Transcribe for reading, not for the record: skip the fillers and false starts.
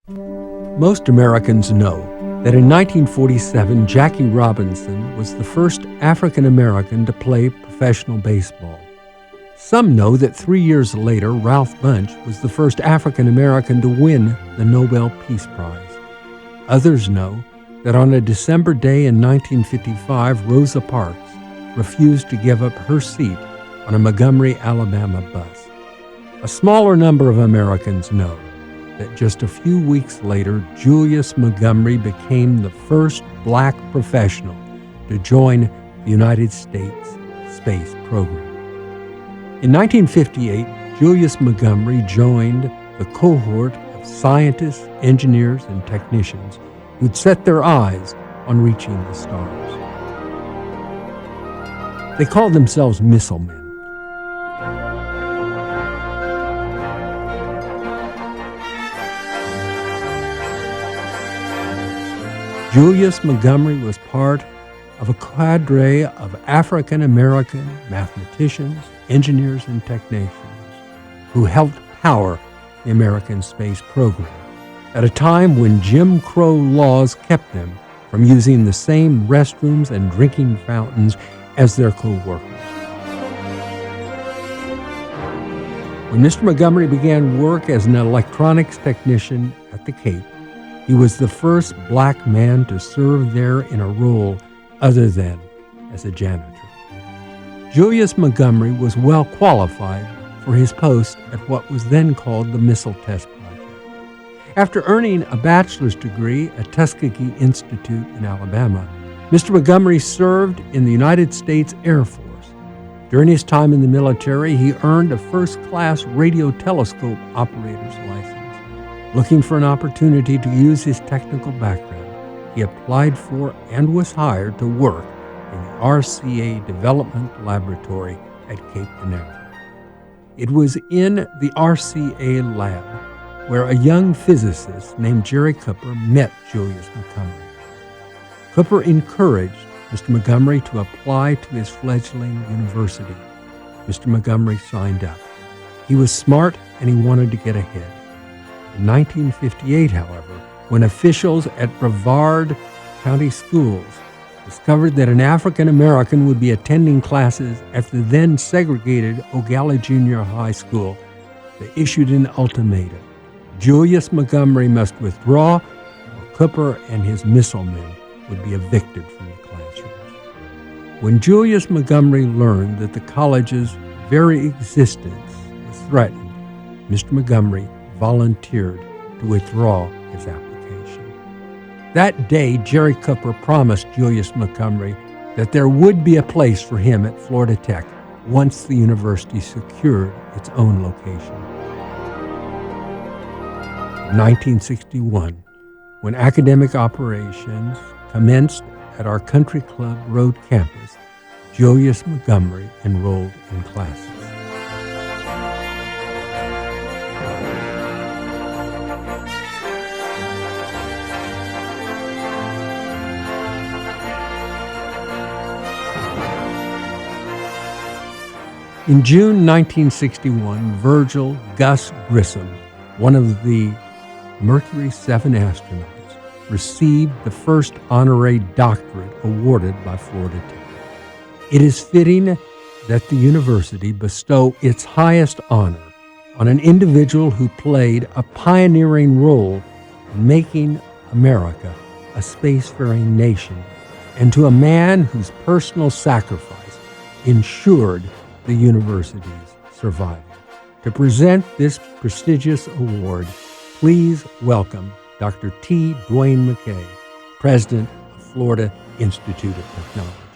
Most Americans know that in 1947, Jackie Robinson was the first African American to play professional baseball. Some know that 3 years later, Ralph Bunche was the first African American to win the Nobel Peace Prize. Others know that on a December day in 1955, Rosa Parks refused to give up her seat on a Montgomery, Alabama bus. A smaller number of Americans know that just a few weeks later, Julius Montgomery became the first black professional to join the United States space program. In 1958, Julius Montgomery joined the cohort of scientists, engineers, and technicians who'd set their eyes on reaching the stars. They called themselves missile men. Julius Montgomery was part of a cadre of African-American mathematicians, engineers, and technicians who helped power the American space program at a time when Jim Crow laws kept them from using the same restrooms and drinking fountains as their co-workers. When Mr. Montgomery began work as an electronics technician at the Cape, he was the first black man to serve there in a role other than as a janitor. Julius Montgomery was well qualified for his post at what was then called the Missile Test Project. After earning a bachelor's degree at Tuskegee Institute in Alabama, Mr. Montgomery served in the United States Air Force. During his time in the military, he earned a first-class radio telescope operator's license. Looking for an opportunity to use his technical background, he applied for and was hired to work in the RCA Development Laboratory at Cape Canaveral. It was in the RCA lab where a young physicist named Jerry Keuper met Julius Montgomery. Keuper encouraged Mr. Montgomery to apply to his fledgling university. Mr. Montgomery signed up. He was smart and he wanted to get ahead. In 1958, however, when officials at Brevard County Schools discovered that an African American would be attending classes at the then segregated Ogallala Junior High School, they issued an ultimatum. Julius Montgomery must withdraw, or Keuper and his missile men would be evicted from the classrooms. When Julius Montgomery learned that the college's very existence was threatened, Mr. Montgomery volunteered to withdraw his application. That day, Jerry Keuper promised Julius Montgomery that there would be a place for him at Florida Tech once the university secured its own location. In 1961, when academic operations commenced at our Country Club Road campus, Julius Montgomery enrolled in classes. In June 1961, Virgil Gus Grissom, one of the Mercury 7 astronauts, received the first honorary doctorate awarded by Florida Tech. It is fitting that the university bestow its highest honor on an individual who played a pioneering role in making America a spacefaring nation, and to a man whose personal sacrifice ensured the university's survival. To present this prestigious award, please welcome Dr. T. Dwayne McCay, President of Florida Institute of Technology.